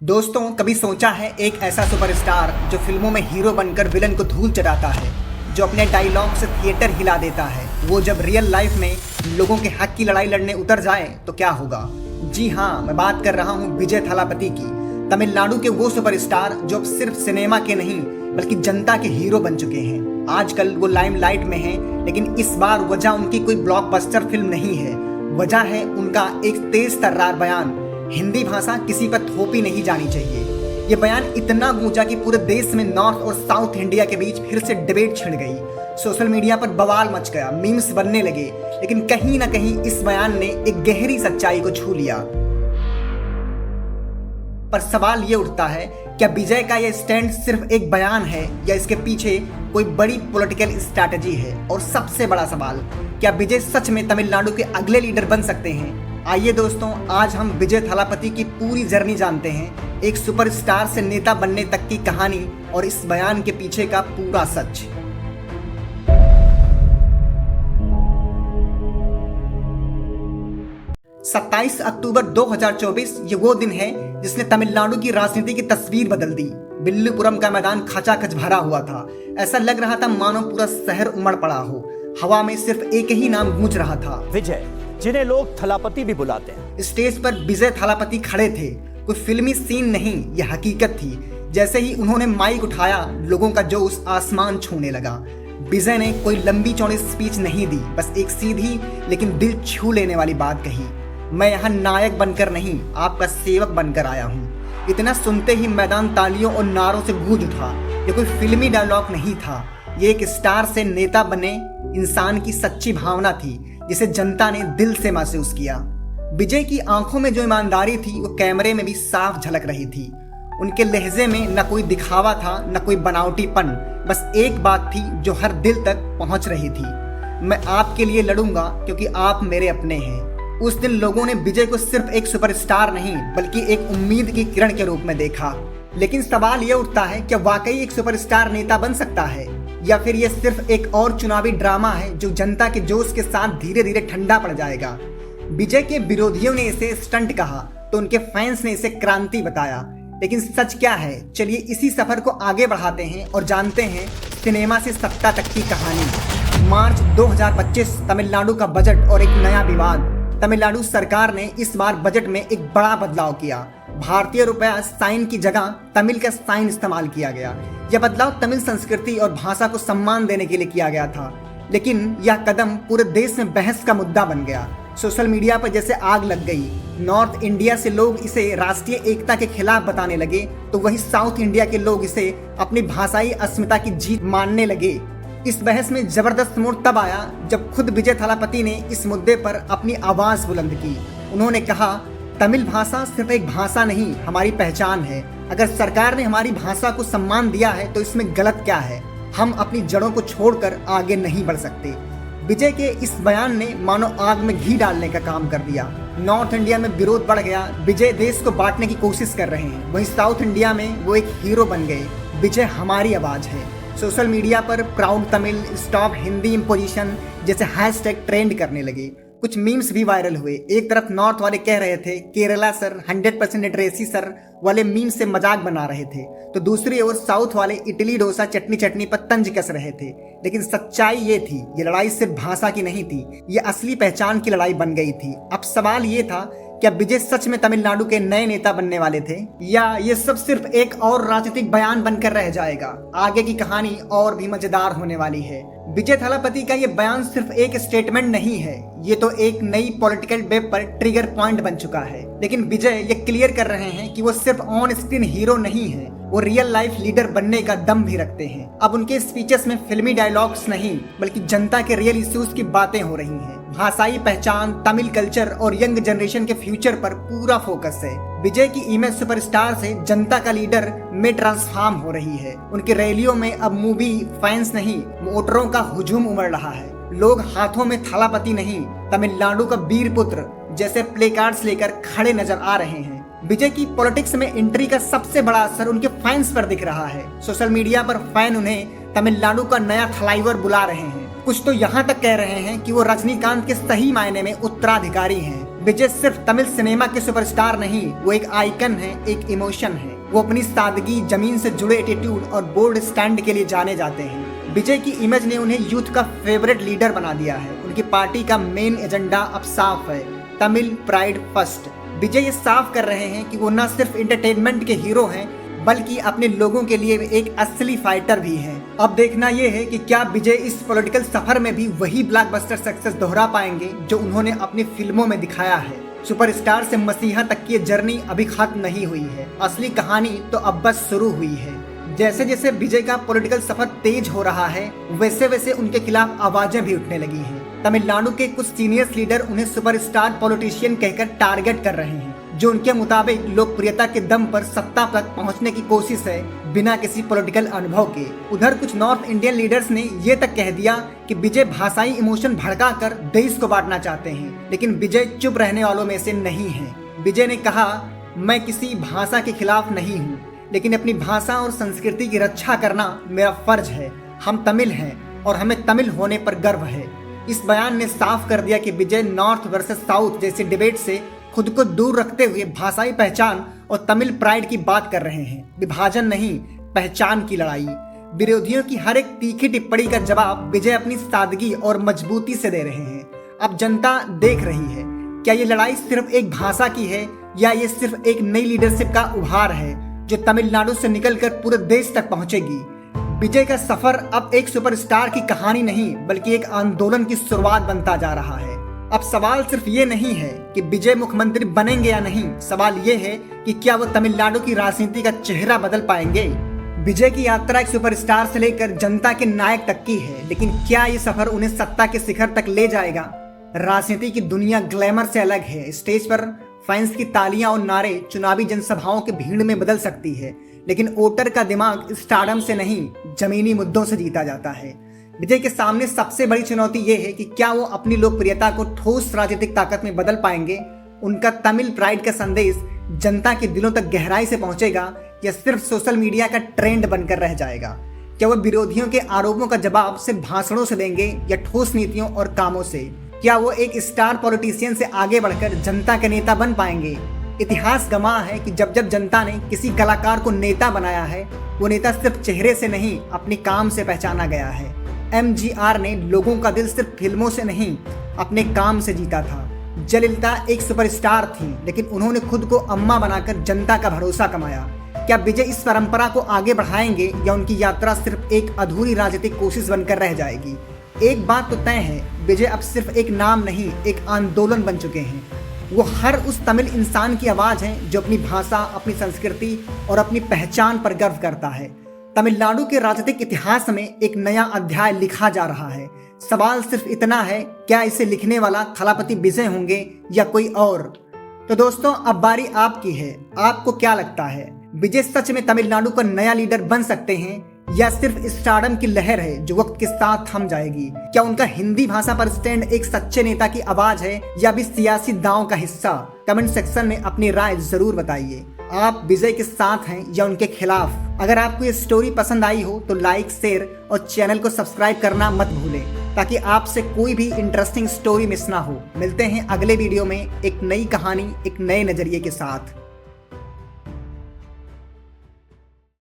दोस्तों, कभी सोचा है एक ऐसा सुपरस्टार जो फिल्मों में हीरो बनकर विलन को धूल चटाता है, जो अपने डायलॉग से थिएटर हिला देता है, वो जब रियल लाइफ में लोगों के हक की लड़ाई लड़ने उतर जाए तो क्या होगा? जी हाँ, मैं बात कर रहा हूँ विजय थालापति की। तमिलनाडु के वो सुपरस्टार जो अब सिर्फ सिनेमा के नहीं बल्कि जनता के हीरो बन चुके हैं। आजकल वो लाइमलाइट में हैं, लेकिन इस बार वजह उनकी कोई ब्लॉकबस्टर फिल्म नहीं है। वजह है उनका एक तेज तर्रार बयान, हिंदी भाषा किसी पर थोपी नहीं जानी चाहिए। ये बयान इतना गूंजा कि पूरे देश में नॉर्थ और साउथ इंडिया के बीच फिर से डिबेट छिड़ गई। सोशल मीडिया पर बवाल मच गया, मीम्स बनने लगे, लेकिन कहीं ना कहीं इस बयान ने एक गहरी सच्चाई को छू लिया। पर सवाल ये उठता है, क्या विजय का यह स्टैंड सिर्फ एक बयान है या इसके पीछे कोई बड़ी पॉलिटिकल स्ट्रैटेजी है? और सबसे बड़ा सवाल, क्या विजय सच में तमिलनाडु के अगले लीडर बन सकते हैं? आइए दोस्तों, आज हम विजय थालापति की पूरी जर्नी जानते हैं, एक सुपरस्टार से नेता बनने तक की कहानी और इस बयान के पीछे का पूरा सच। सत्ताईस अक्टूबर 2024 ये वो दिन है जिसने तमिलनाडु की राजनीति की तस्वीर बदल दी। विल्लुपुरम का मैदान खचाखच भरा हुआ था। ऐसा लग रहा था मानो पूरा शहर उमड़ पड़ा हो। हवा में सिर्फ एक ही नाम गूंज रहा था, विजय, जिन्हें लोग थलापति भी बुलाते हैं। स्टेज पर विजय थालापति खड़े थे। कोई फिल्मी सीन नहीं, यह हकीकत थी। जैसे ही उन्होंने माइक उठाया, लोगों का जोश आसमान छूने लगा। विजय ने कोई लंबी चौड़ी स्पीच नहीं दी, बस एक सीधी लेकिन दिल छू लेने वाली बात कही। मैं यहाँ नायक बनकर नहीं, आपका सेवक बनकर आया हूँ। इतना सुनते ही मैदान तालियों और नारों से गूंज उठा। ये कोई फिल्मी डायलॉग नहीं था, ये एक स्टार से नेता बने इंसान की सच्ची भावना थी, जिसे जनता ने दिल से महसूस किया। विजय की आंखों में जो ईमानदारी थी वो कैमरे में भी साफ झलक रही थी। उनके लहजे में न कोई दिखावा था, न कोई बनावटीपन, बस एक बात थी जो हर दिल तक पहुंच रही थी। मैं आपके लिए लड़ूंगा क्योंकि आप मेरे अपने हैं। उस दिन लोगों ने विजय को सिर्फ एक सुपरस्टार नहीं बल्कि एक उम्मीद की किरण के रूप में देखा। लेकिन सवाल यह उठता है, क्या वाकई एक सुपरस्टार नेता बन सकता है, या फिर यह सिर्फ एक और चुनावी ड्रामा है जो जनता के जोश के साथ धीरे धीरे ठंडा पड़ जाएगा? विजय के विरोधियों ने इसे स्टंट कहा तो उनके फैंस ने इसे क्रांति बताया। लेकिन सच क्या है? चलिए इसी सफर को आगे बढ़ाते हैं और जानते हैं सिनेमा से सत्ता तक की कहानी। मार्च 2025, तमिलनाडु का बजट और एक नया विवाद। तमिलनाडु सरकार ने इस बार बजट में एक बड़ा बदलाव किया। भारतीय रुपया साइन की जगह तमिल का साइन इस्तेमाल किया गया। यह बदलाव तमिल संस्कृति और भाषा को सम्मान देने के लिए किया गया था, लेकिन यह कदम पूरे देश में बहस का मुद्दा बन गया। सोशल मीडिया पर जैसे आग लग गई। नॉर्थ इंडिया से लोग इसे राष्ट्रीय एकता के खिलाफ बताने लगे, तो वहीं साउथ इंडिया के लोग इसे अपनी भाषाई अस्मिता की जीत मानने लगे। इस बहस में जबरदस्त मोड़ तब आया जब खुद विजय थालापति ने इस मुद्दे पर अपनी आवाज बुलंद की। उन्होंने कहा, तमिल भाषा सिर्फ एक भाषा नहीं, हमारी पहचान है। अगर सरकार ने हमारी भाषा को सम्मान दिया है तो इसमें गलत क्या है? हम अपनी जड़ों को छोड़कर आगे नहीं बढ़ सकते। विजय के इस बयान ने मानो आग में घी डालने का काम कर दिया। नॉर्थ इंडिया में विरोध बढ़ गया। विजय देश को बांटने की कोशिश कर रहे हैं, वहीं साउथ इंडिया में वो एक हीरो बन गए। विजय हमारी आवाज है। सोशल मीडिया पर proud Tamil, stop Hindi imposition जैसे हैशटैग ट्रेंड करने लगे। कुछ मीम्स भी वायरल हुए। एक तरफ नॉर्थ वाले कह रहे थे केरला सर, 100% लिटरेसी सर वाले मीम से मजाक बना रहे थे, तो दूसरी ओर साउथ वाले इडली डोसा चटनी पर तंज कस रहे थे। लेकिन सच्चाई ये थी, ये लड़ाई सिर्फ भाषा की नहीं थी, ये असली पहचान की लड़ाई बन गई थी। अब सवाल ये था, क्या विजय सच में तमिलनाडु के नए नेता बनने वाले थे, या ये सब सिर्फ एक और राजनीतिक बयान बनकर रह जाएगा? आगे की कहानी और भी मजेदार होने वाली है। विजय थालापति का ये बयान सिर्फ एक स्टेटमेंट नहीं है, ये तो एक नई पॉलिटिकल वेब पर ट्रिगर पॉइंट बन चुका है। लेकिन विजय ये क्लियर कर रहे हैं कि वो सिर्फ ऑन स्क्रीन हीरो नहीं है, वो रियल लाइफ लीडर बनने का दम भी रखते हैं। अब उनके स्पीचेस में फिल्मी डायलॉग्स नहीं बल्कि जनता के रियल इश्यूज की बातें हो रही हैं। भाषाई पहचान, तमिल कल्चर और यंग जनरेशन के फ्यूचर पर पूरा फोकस है। विजय की इमेज सुपरस्टार से जनता का लीडर में ट्रांसफॉर्म हो रही है। उनकी रैलियों में अब मूवी फैंस नहीं, वोटरों का हुजूम उमड़ रहा है। लोग हाथों में थालापति नहीं, तमिलनाडु का वीर पुत्र जैसे प्ले कार्ड्स लेकर खड़े नजर आ रहे हैं। विजय की पॉलिटिक्स में एंट्री का सबसे बड़ा असर उनके फैंस पर दिख रहा है। सोशल मीडिया पर फैन उन्हें तमिलनाडु का नया थलाइवर बुला रहे हैं। कुछ तो यहाँ तक कह रहे हैं कि वो रजनीकांत के सही मायने में उत्तराधिकारी हैं। विजय सिर्फ तमिल सिनेमा के सुपरस्टार नहीं, वो एक आइकन है, एक इमोशन है। वो अपनी सादगी, जमीन से जुड़े एटीट्यूड और बोल्ड स्टैंड के लिए जाने जाते हैं। विजय की इमेज ने उन्हें यूथ का फेवरेट लीडर बना दिया है। उनकी पार्टी का मेन एजेंडा अब साफ है, तमिल प्राइड फर्स्ट। विजय ये साफ कर रहे हैं कि वो न सिर्फ एंटरटेनमेंट के हीरो हैं, बल्कि अपने लोगों के लिए एक असली फाइटर भी हैं। अब देखना यह है कि क्या विजय इस पॉलिटिकल सफर में भी वही ब्लॉकबस्टर सक्सेस दोहरा पाएंगे जो उन्होंने अपनी फिल्मों में दिखाया है। सुपरस्टार से मसीहा तक की जर्नी अभी खत्म नहीं हुई है, असली कहानी तो अब बस शुरू हुई है। जैसे जैसे विजय का पॉलिटिकल सफर तेज हो रहा है, वैसे वैसे उनके खिलाफ आवाजें भी उठने लगी हैं। तमिलनाडु के कुछ सीनियर लीडर उन्हें सुपरस्टार पॉलिटिशियन कहकर टारगेट कर रहे हैं, जो उनके मुताबिक लोकप्रियता के दम पर सत्ता तक पहुंचने की कोशिश है, बिना किसी पॉलिटिकल अनुभव के। उधर कुछ नॉर्थ इंडियन लीडर्स ने ये तक कह दिया कि विजय भाषाई इमोशन भड़काकर देश को बांटना चाहते हैं, लेकिन विजय चुप रहने वालों में से नहीं है। विजय ने कहा, मैं किसी भाषा के खिलाफ नहीं हूँ, लेकिन अपनी भाषा और संस्कृति की रक्षा करना मेरा फर्ज है। हम तमिल हैं और हमें तमिल होने पर गर्व है। इस बयान ने साफ कर दिया कि विजय नॉर्थ वर्सेस साउथ जैसे डिबेट से खुद को दूर रखते हुए भाषाई पहचान और तमिल प्राइड की बात कर रहे हैं। विभाजन नहीं, पहचान की लड़ाई। विरोधियों की हर एक तीखी टिप्पणी का जवाब विजय अपनी सादगी और मजबूती से दे रहे हैं। अब जनता देख रही है, क्या ये लड़ाई सिर्फ एक भाषा की है या ये सिर्फ एक नई लीडरशिप का उभार है जो तमिलनाडु से निकलकर पूरे देश तक पहुंचेगी। विजय का सफर अब एक सुपरस्टार की कहानी नहीं, बल्कि एक आंदोलन की शुरुआत बनता जा रहा है। अब सवाल सिर्फ ये नहीं है कि विजय मुख्यमंत्री बनेंगे या नहीं, सवाल ये है कि क्या वो तमिलनाडु की राजनीति का चेहरा बदल पाएंगे। विजय की यात्रा एक सुपरस्टार से लेकर जनता के नायक तक की है, लेकिन क्या ये सफर उन्हें सत्ता के शिखर तक ले जाएगा। राजनीति की दुनिया ग्लैमर से अलग है। स्टेज पर फैंस की तालियां और नारे चुनावी जनसभाओं की भीड़ में बदल सकती है, लेकिन वोटर का दिमाग स्टारडम से नहीं, जमीनी मुद्दों से जीता जाता है। विजय के सामने सबसे बड़ी चुनौती यह है कि क्या वो अपनी लोकप्रियता को ठोस राजनीतिक ताकत में बदल पाएंगे। उनका तमिल प्राइड का संदेश जनता के दिलों तक गहराई से पहुंचेगा या सिर्फ सोशल मीडिया का ट्रेंड बनकर रह जाएगा। क्या वो विरोधियों के आरोपों का जवाब सिर्फ भाषणों से देंगे या ठोस नीतियों और कामों से। क्या वो एक स्टार पॉलिटिशियन से आगे बढ़कर जनता के नेता बन पाएंगे। इतिहास गवाह है कि जब जब जनता ने किसी कलाकार को नेता बनाया है, वो नेता सिर्फ चेहरे से नहीं, अपने काम से पहचाना गया है। MGR ने लोगों का दिल सिर्फ फिल्मों से नहीं, अपने काम से जीता था। जयललिता एक सुपरस्टार थी, लेकिन उन्होंने खुद को अम्मा बनाकर जनता का भरोसा कमाया। क्या विजय इस परंपरा को आगे बढ़ाएंगे या उनकी यात्रा सिर्फ एक अधूरी राजनीतिक कोशिश बनकर रह जाएगी। एक बात तो तय है, विजय अब सिर्फ एक नाम नहीं, एक आंदोलन बन चुके हैं। वो हर उस तमिल इंसान की आवाज़ है जो अपनी भाषा, अपनी संस्कृति और अपनी पहचान पर गर्व करता है। तमिलनाडु के राजनीतिक इतिहास में एक नया अध्याय लिखा जा रहा है। सवाल सिर्फ इतना है, क्या इसे लिखने वाला थलापति विजय होंगे या कोई और। तो दोस्तों, अब बारी आपकी है। आपको क्या लगता है, विजय सच में तमिलनाडु का नया लीडर बन सकते हैं या सिर्फ स्टारडम की लहर है जो वक्त के साथ थम जाएगी। क्या उनका हिंदी भाषा पर स्टैंड एक सच्चे नेता की आवाज है या भी सियासी दांव का हिस्सा। कमेंट सेक्शन में अपनी राय जरूर बताइए। आप विजय के साथ हैं या उनके खिलाफ। अगर आपको ये स्टोरी पसंद आई हो तो लाइक, शेयर और चैनल को सब्सक्राइब करना मत भूलें, ताकि आपसे कोई भी इंटरेस्टिंग स्टोरी मिस ना हो। मिलते हैं अगले वीडियो में एक नई कहानी, एक नए नजरिए के साथ।